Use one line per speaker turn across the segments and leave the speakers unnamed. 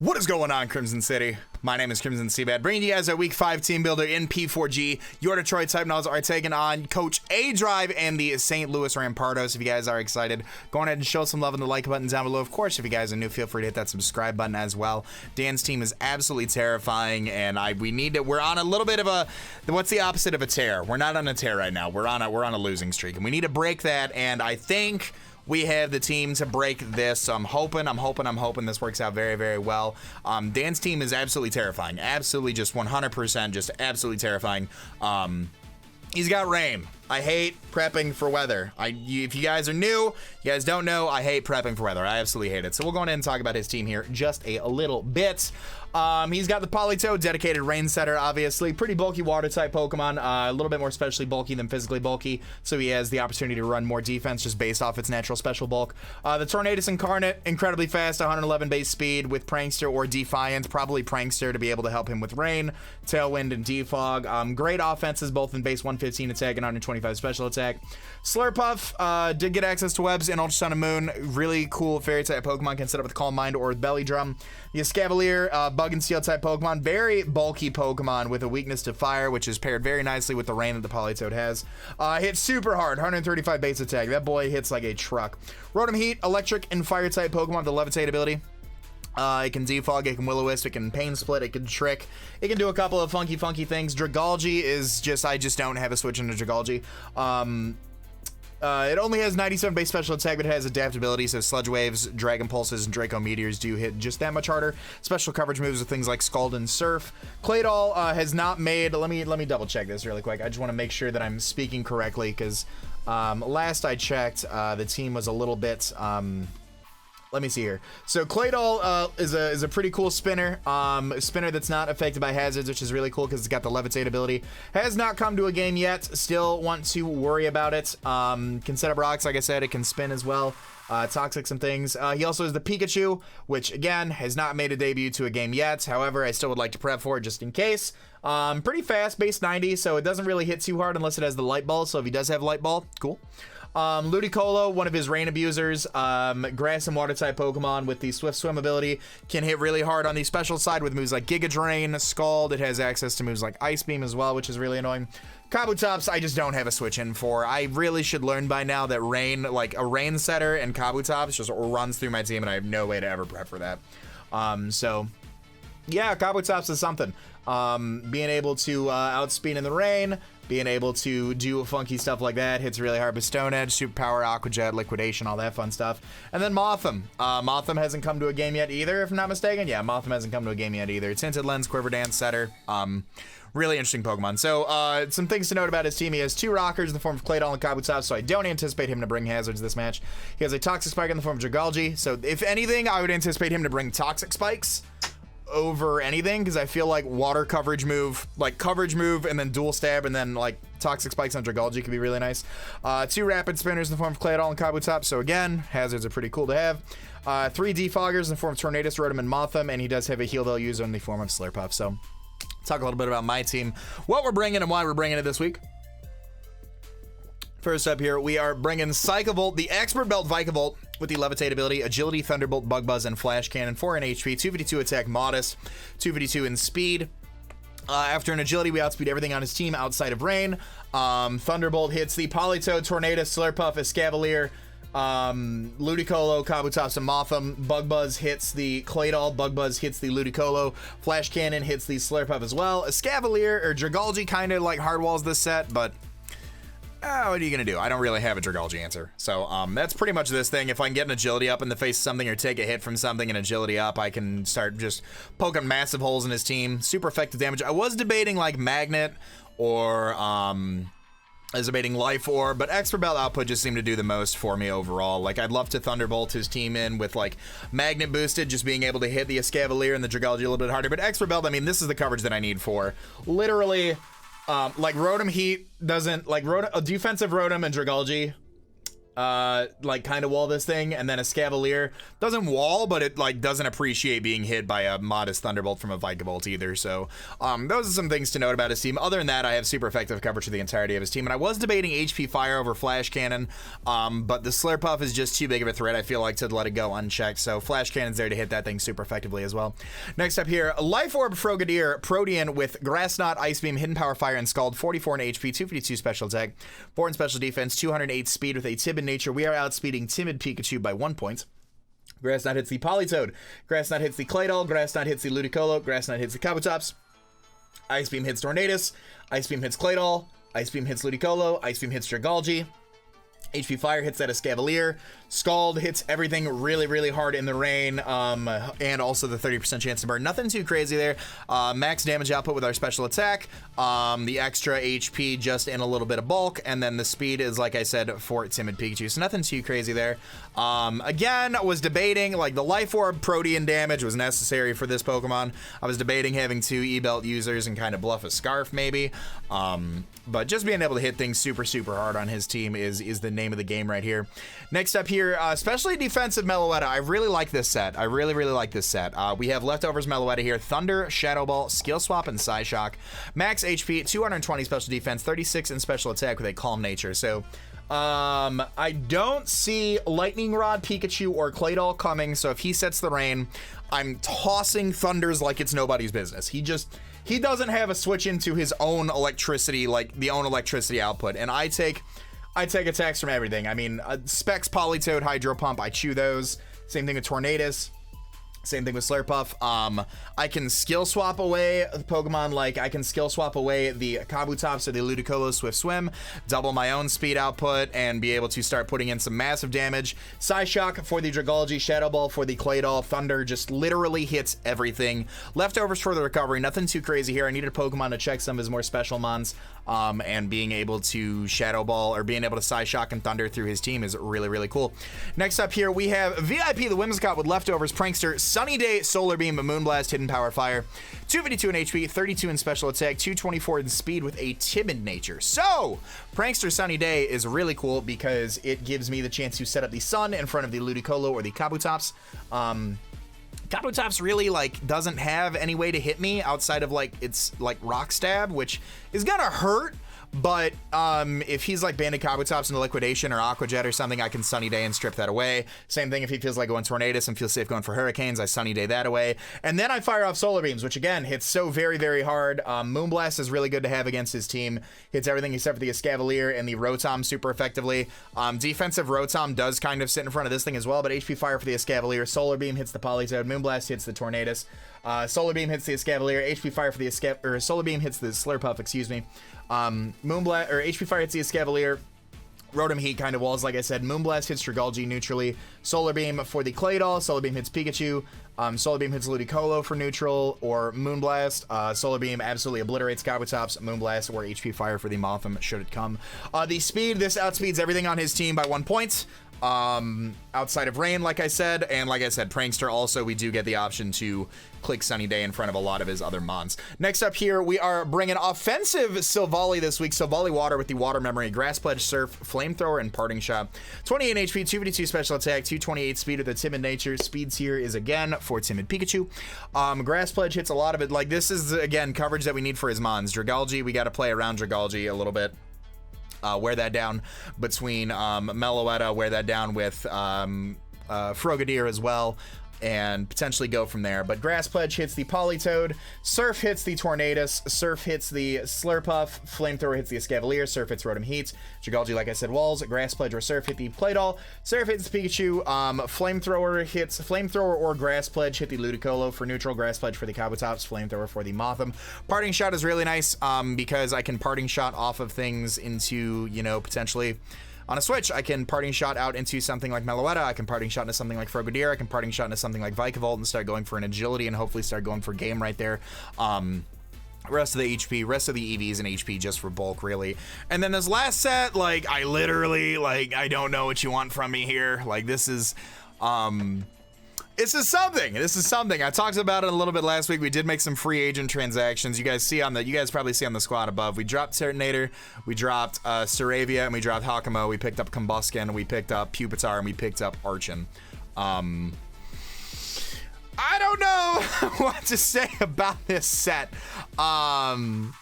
What is going on, Crimson City? My name is Crimson CBAD, bringing you guys a Week 5 Team Builder in P4G. Your Detroit Type Nulls are taking on Coach A Drive and the St. Louis Rampardos. If you guys are excited, go ahead and show some love in the like button down below. Of course, if you guys are new, feel free to hit that subscribe button as well. Dan's team is absolutely terrifying, and we're on a little bit of a, what's the opposite of a tear? We're not on a tear right now. We're on a losing streak, and we need to break that, and I think we have the team to break this, so I'm hoping this works out very, very well. Dan's team is absolutely terrifying. Absolutely just 100%, just absolutely terrifying. He's got rain. I hate prepping for weather. If you guys are new, you guys don't know, I hate prepping for weather. I absolutely hate it. So we'll go ahead and talk about his team here just a little bit. He's got the Politoed, dedicated rain setter, obviously. Pretty bulky water type Pokemon, a little bit more specially bulky than physically bulky, so he has the opportunity to run more defense just based off its natural special bulk. The Tornadus Incarnate, incredibly fast, 111 base speed with Prankster or Defiant, probably Prankster to be able to help him with Rain, Tailwind, and Defog. Great offenses, both in base 115 attack and 125 special attack. Slurpuff did get access to webs in Ultra Sun and Moon. Really cool fairy type Pokemon, can set up with Calm Mind or with Belly Drum. The Escavalier, Bug and Steel type Pokemon, very bulky Pokemon with a weakness to fire, which is paired very nicely with the rain that the Politoed has. Hits super hard, 135 base attack. That boy hits like a truck. Rotom Heat, electric and fire type Pokemon, the Levitate ability. It can defog, it can Will-O-Wisp, it can Pain Split, it can Trick, it can do a couple of funky things. Dragalge is just, I just don't have a switch into Dragalge. It only has 97 base special attack, but it has adaptability, so Sludge Waves, Dragon Pulses, and Draco Meteors do hit just that much harder. Special coverage moves with things like Scald and Surf. Claydol has not made, let me double check this really quick. I just want to make sure that I'm speaking correctly, because last I checked, the team was a little bit, let me see here. So Claydol is a pretty cool spinner. Spinner that's not affected by hazards, which is really cool because it's got the Levitate ability. Has not come to a game yet. Still want to worry about it. Can set up rocks, like I said. It can spin as well. Toxic some things. He also has the Pikachu, which again has not made a debut to a game yet. However, I still would like to prep for it just in case. Pretty fast, base 90, so it doesn't really hit too hard unless it has the Light Ball. So if he does have Light Ball, cool. Ludicolo, one of his rain abusers, grass and water type Pokemon with the Swift Swim ability, can hit really hard on the special side with moves like Giga Drain, Scald. It has access to moves like Ice Beam as well, which is really annoying. Kabutops, I just don't have a switch in for. I really should learn by now that rain, like a rain setter and Kabutops just runs through my team, and I have no way to ever prep for that. So yeah, Kabutops is something. Being able to outspeed in the rain, being able to do funky stuff like that, hits really hard with Stone Edge, Superpower, Aqua Jet, Liquidation, all that fun stuff. And then Mothim. Mothim hasn't come to a game yet either, if I'm not mistaken. Yeah, Mothim hasn't come to a game yet either. Tinted Lens, Quiver Dance, Setter. Really interesting Pokemon. So, some things to note about his team. He has two Rockers in the form of Claydol and Kabutops, so I don't anticipate him to bring hazards this match. He has a Toxic Spike in the form of Dragalge, so if anything, I would anticipate him to bring Toxic Spikes over anything, because I feel like water coverage move, like coverage move and then dual stab and then like Toxic Spikes on Dragalge could be really nice. Two Rapid Spinners in the form of Claydol and Kabutops, so again, hazards are pretty cool to have. Three Defoggers in the form of Tornadus, Rotom, and Mothim, and he does have a Heal Bell user in the form of Slurpuff. So talk a little bit about my team, what we're bringing and why we're bringing it this week. First up here, we are bringing Psychovolt, the Expert Belt Vikavolt with the Levitate ability, Agility, Thunderbolt, Bug Buzz, and Flash Cannon, 4 in HP, 252 attack, Modest, 252 in speed. After an Agility, we outspeed everything on his team outside of Rain. Thunderbolt hits the Politoed, Tornadus, Slurpuff, Escavalier, Ludicolo, Kabutops, and Mothim. Bug Buzz hits the Claydol, Bug Buzz hits the Ludicolo, Flash Cannon hits the Slurpuff as well. Escavalier, or Dragalge, kind of like hardwalls this set, but what are you gonna do? I don't really have a Dragalge answer. So that's pretty much this thing. If I can get an Agility up in the face of something or take a hit from something and Agility up, I can start just poking massive holes in his team. Super effective damage. I was debating like Magnet or I was debating Life Orb, but Expert Belt output just seemed to do the most for me overall. Like, I'd love to Thunderbolt his team in with like Magnet boosted, just being able to hit the Escavalier and the Dragalge a little bit harder. But Expert Belt, I mean, this is the coverage that I need for literally. Like Rotom Heat doesn't, like a defensive Rotom and Dragalge like kind of wall this thing, and then a Scavalier doesn't wall, but it like doesn't appreciate being hit by a modest Thunderbolt from a Vikavolt either. So those are some things to note about his team. Other than that, I have super effective coverage for the entirety of his team, and I was debating HP Fire over Flash Cannon, but the Slurpuff is just too big of a threat, I feel like, to let it go unchecked. So Flash Cannon's there to hit that thing super effectively as well. Next up here, Life Orb Frogadier Protean with Grass Knot, Ice Beam, Hidden Power Fire, and Scald. 44 in HP, 252 special attack, 4 in special defense, 208 speed with a Timid nature. We are outspeeding Timid Pikachu by 1 point. Grass Knot hits the Politoed. Grass Knot hits the Claydol. Grass Knot hits the Ludicolo. Grass Knot hits the Kabutops. Ice Beam hits Tornadus. Ice Beam hits Claydol. Ice Beam hits Ludicolo. Ice Beam hits Dragalge. HP Fire hits that Escavalier. Scald hits everything really, really hard in the rain, and also the 30% chance to burn. Nothing too crazy there. Max damage output with our special attack. The extra HP just in a little bit of bulk, and then the speed is, like I said, for Timid Pikachu. So nothing too crazy there. Again, I was debating, like, the Life Orb Protean damage was necessary for this Pokemon. I was debating having 2 E-Belt users and kind of bluff a Scarf, maybe. But just being able to hit things super, super hard on his team is the name of the game right here. Next up here, especially defensive Meloetta. I really like this set. I really, really like this set. We have leftovers Meloetta here. Thunder, Shadow Ball, Skill Swap, and Psyshock. Max HP, 220 special defense, 36 in special attack with a Calm nature. So I don't see Lightning Rod, Pikachu, or Claydol coming. So if he sets the rain, I'm tossing Thunders like it's nobody's business. He doesn't have a switch into his own electricity, like the own electricity output. And I take attacks from everything. I mean, Specs, Politoed, Hydro Pump, I chew those. Same thing with Tornadus. Same thing with Slurpuff. I can skill swap away Pokemon, like I can skill swap away the Kabutops or the Ludicolo Swift Swim, double my own speed output, and be able to start putting in some massive damage. Psyshock for the Dragalge, Shadow Ball for the Claydol, Thunder just literally hits everything. Leftovers for the recovery, nothing too crazy here. I needed a Pokemon to check some of his more special mons, and being able to Shadow Ball or being able to Psyshock and Thunder through his team is really, really cool. Next up here, we have VIP the Whimsicott with leftovers, Prankster, Sunny Day, Solar Beam, Moonblast, Hidden Power Fire, 252 in HP, 32 in special attack, 224 in speed with a Timid nature. So, Prankster Sunny Day is really cool because it gives me the chance to set up the Sun in front of the Ludicolo or the Kabutops. Kabutops really, like, doesn't have any way to hit me outside of, like, it's, like, Rock Stab, which is gonna hurt. But if he's like Banded Kabutops into Liquidation or Aqua Jet or something, I can Sunny Day and strip that away. Same thing if he feels like going Tornadus and feels safe going for Hurricanes, I Sunny Day that away. And then I fire off Solar Beams, which again hits so very, very hard. Moonblast is really good to have against his team. Hits everything except for the Escavalier and the Rotom super effectively. Defensive Rotom does kind of sit in front of this thing as well, but HP Fire for the Escavalier. Solar Beam hits the Politoed. Moonblast hits the Tornadus. Solar Beam hits the Escavalier. HP Fire for the Solar Beam hits the Slurpuff, excuse me. Moonblast or HP Fire hits the Escavalier. Rotom Heat kind of walls, like I said. Moonblast hits Dragalge neutrally. Solar Beam for the Claydol. Solar Beam hits Pikachu. Solar Beam hits Ludicolo for neutral or Moonblast. Solar Beam absolutely obliterates Kabutops. Moonblast or HP Fire for the Mothim should it come. The speed, this outspeeds everything on his team by 1 point. Outside of rain, like I said, and like I said, Prankster also, we do get the option to click Sunny Day in front of a lot of his other mons. Next up here, we are bringing offensive Silvally this week. Silvally Water with the Water Memory, Grass Pledge, Surf, Flamethrower, and Parting Shot. 28 HP, 252 special attack, 228 speed with a Timid nature. Speeds here is again for Timid Pikachu. Grass Pledge hits a lot of it. Like, this is again coverage that we need for his mons. Dragalge, we got to play around Dragalge a little bit. Wear that down between Meloetta, wear that down with Frogadier as well, and potentially go from there. But Grass Pledge hits the Politoed, Surf hits the Tornadus, Surf hits the Slurpuff, Flamethrower hits the Escavalier, Surf hits Rotom Heat, Dragalge, like I said, walls, Grass Pledge or Surf hit the Claydol, Surf hits Pikachu, Flamethrower or Grass Pledge hit the Ludicolo for neutral, Grass Pledge for the Kabutops, Flamethrower for the Mothim. Parting Shot is really nice because I can Parting Shot off of things into, you know, potentially on a switch. I can Parting Shot out into something like Meloetta, I can Parting Shot into something like Frogadier, I can Parting Shot into something like Vikavolt and start going for an agility and hopefully start going for game right there. Rest of the HP, rest of the EVs and HP just for bulk, really. And then this last set, like, I literally, like, I don't know what you want from me here. Like, this is, This is something. This is something. I talked about it a little bit last week. We did make some free agent transactions. You guys probably see on the squad above. We dropped Terminator, we dropped Saravia, and we dropped Hakamo. We picked up Combuskin, we picked up Pupitar, and we picked up Archon. I don't know what to say about this set. I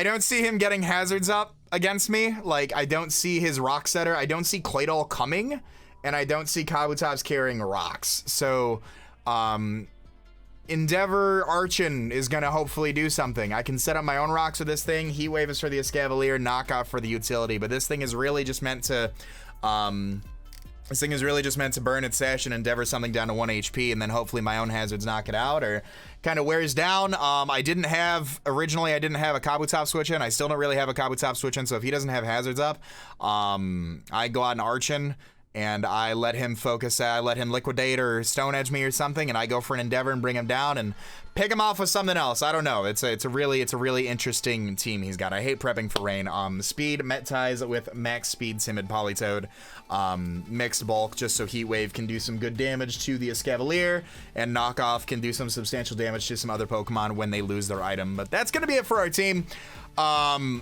don't see him getting hazards up against me. Like, I don't see his rock setter. I don't see Claydol coming. And I don't see Kabutops carrying rocks. So, Endeavor Archon is going to hopefully do something. I can set up my own rocks with this thing. Heat Wave is for the Escavalier, Knockoff for the utility. But this thing is really just meant to, burn its Sash and Endeavor something down to 1 HP. And then hopefully my own hazards knock it out or kind of wears down. Originally I didn't have a Kabutops switch in. I still don't really have a Kabutops switch in. So if he doesn't have hazards up, I go out and Archon. And I let him focus, I let him liquidate or stone edge me or something, and I go for an Endeavor and bring him down and pick him off with something else. I don't know. It's a really interesting team he's got. I hate prepping for rain. Speed, Met Ties with max speed, Timid Politoed, mixed bulk, just so Heat Wave can do some good damage to the Escavalier, and Knockoff can do some substantial damage to some other Pokemon when they lose their item. But that's gonna be it for our team.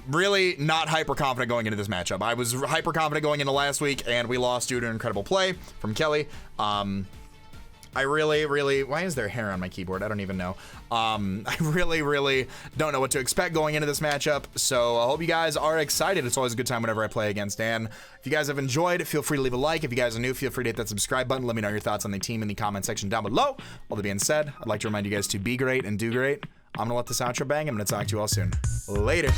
Really not hyper confident going into this matchup. I was hyper confident going into last week, and we lost due to an incredible play from Kelly. I really, why is there hair on my keyboard? I don't even know. I really don't know what to expect going into this matchup. So I hope you guys are excited. It's always a good time whenever I play against Dan. If you guys have enjoyed, feel free to leave a like. If you guys are new, feel free to hit that subscribe button. Let me know your thoughts on the team in the comment section down below. All that being said, I'd like to remind you guys to be great and do great. I'm gonna let this outro bang. I'm gonna talk to you all soon. Later.